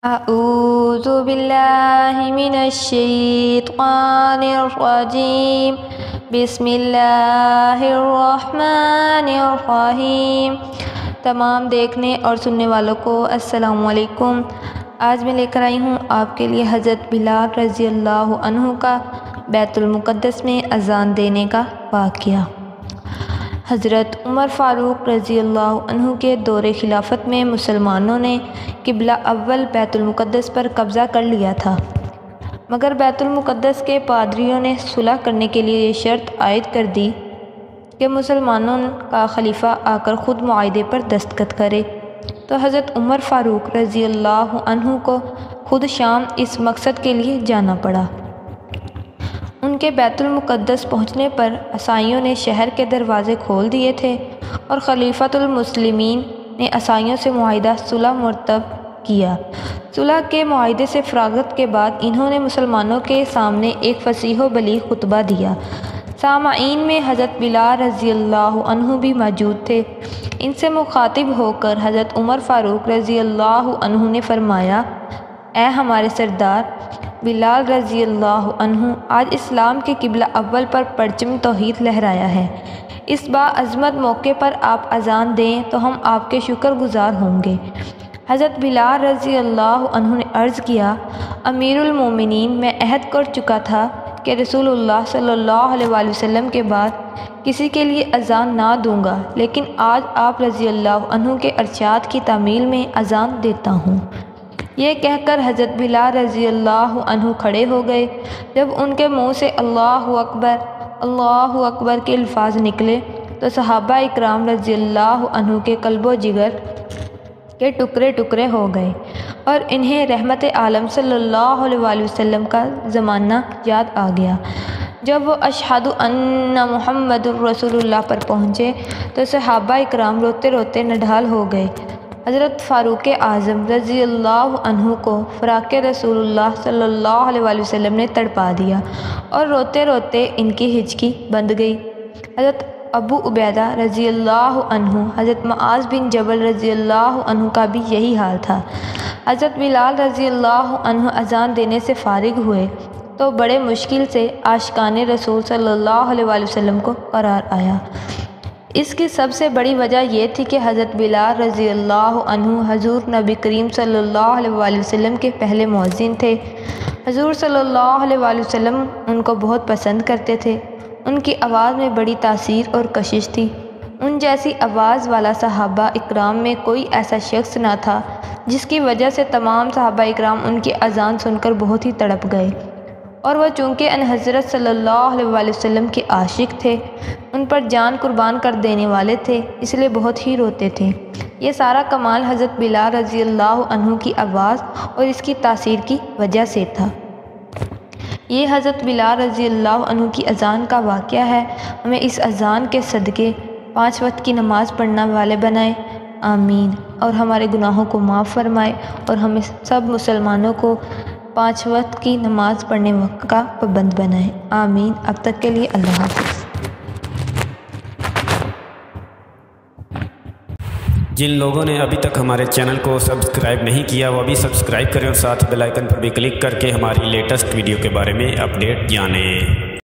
أعوذ بالله من الشيطان الرجيم بسم اللہ الرحمن الرحیم۔ تمام دیکھنے اور سننے والوں کو السلام علیکم۔ آج میں لے کر آئی ہوں آپ کے لیے حضرت بلال رضی اللہ عنہ کا بیت المقدس میں اذان دینے کا واقعہ۔ حضرت عمر فاروق رضی اللہ عنہ کے دور خلافت میں مسلمانوں نے قبلہ اول بیت المقدس پر قبضہ کر لیا تھا، مگر بیت المقدس کے پادریوں نے صلح کرنے کے لیے یہ شرط عائد کر دی کہ مسلمانوں کا خلیفہ آ کر خود معاہدے پر دستخط کرے، تو حضرت عمر فاروق رضی اللہ عنہ کو خود شام اس مقصد کے لیے جانا پڑا۔ ان کے بیت المقدس پہنچنے پر عیسائیوں نے شہر کے دروازے کھول دیے تھے اور خلیفۃ المسلمین نے عیسائیوں سے معاہدہ صلح مرتب کیا۔ صلح کے معاہدے سے فراغت کے بعد انہوں نے مسلمانوں کے سامنے ایک فصیح و بلیغ خطبہ دیا۔ سامعین میں حضرت بلال رضی اللہ عنہ بھی موجود تھے۔ ان سے مخاطب ہو کر حضرت عمر فاروق رضی اللہ عنہ نے فرمایا، اے ہمارے سردار بلال رضی اللہ عنہ، آج اسلام کے قبلہ اول پر پرچم توحید لہرایا ہے۔ اس باعظمت موقع پر آپ اذان دیں تو ہم آپ کے شکر گزار ہوں گے۔ حضرت بلال رضی اللہ عنہ نے عرض کیا، امیر المومنین، میں عہد کر چکا تھا کہ رسول اللہ صلی اللہ علیہ وآلہ وسلم کے بعد کسی کے لیے اذان نہ دوں گا، لیکن آج آپ رضی اللہ عنہ کے ارشاد کی تعمیل میں اذان دیتا ہوں۔ یہ کہہ کر حضرت بلال رضی اللہ عنہ کھڑے ہو گئے۔ جب ان کے منہ سے اللہ اکبر کے الفاظ نکلے تو صحابہ اکرام رضی اللہ عنہ کے قلب و جگر کے ٹکڑے ٹکڑے ہو گئے اور انہیں رحمت عالم صلی اللہ علیہ وآلہ وسلم کا زمانہ یاد آ گیا۔ جب وہ اشہد ان محمد الرسول اللہ پر پہنچے تو صحابہ اکرام روتے روتے نڈھال ہو گئے۔ حضرت فاروق اعظم رضی اللہ عنہ کو فراق رسول اللہ صلی اللہ علیہ وآلہ وسلم نے تڑپا دیا اور روتے روتے ان کی ہچکی بند گئی۔ حضرت ابو عبیدہ رضی اللہ عنہ، حضرت معاذ بن جبل رضی اللہ عنہ کا بھی یہی حال تھا۔ حضرت بلال رضی اللہ عنہ اذان دینے سے فارغ ہوئے تو بڑے مشکل سے عاشقان رسول صلی اللہ علیہ وآلہ وسلم کو قرار آیا۔ اس کی سب سے بڑی وجہ یہ تھی کہ حضرت بلال رضی اللہ عنہ حضور نبی کریم صلی اللہ علیہ وآلہ وسلم کے پہلے مؤذن تھے۔ حضور صلی اللہ علیہ وآلہ وسلم ان کو بہت پسند کرتے تھے۔ ان کی آواز میں بڑی تاثیر اور کشش تھی۔ ان جیسی آواز والا صحابہ اکرام میں کوئی ایسا شخص نہ تھا، جس کی وجہ سے تمام صحابہ اکرام ان کی اذان سن کر بہت ہی تڑپ گئے، اور وہ چونکہ ان حضرت صلی اللہ علیہ وآلہ وسلم کے عاشق تھے، ان پر جان قربان کر دینے والے تھے، اس لیے بہت ہی روتے تھے۔ یہ سارا کمال حضرت بلال رضی اللہ عنہ کی آواز اور اس کی تاثیر کی وجہ سے تھا۔ یہ حضرت بلال رضی اللہ عنہ کی اذان کا واقعہ ہے۔ ہمیں اس اذان کے صدقے 5 وقت کی نماز پڑھنے والے بنائے، آمین، اور ہمارے گناہوں کو معاف فرمائے اور ہمیں سب مسلمانوں کو 5 وقت کی نماز پڑھنے کا پابند بنائے، آمین۔ اب تک کے لیے اللہ حافظ۔ جن لوگوں نے ابھی تک ہمارے چینل کو سبسکرائب نہیں کیا وہ ابھی سبسکرائب کریں اور ساتھ بیل آئیکن پر بھی کلک کر کے ہماری لیٹسٹ ویڈیو کے بارے میں اپڈیٹ جانیں۔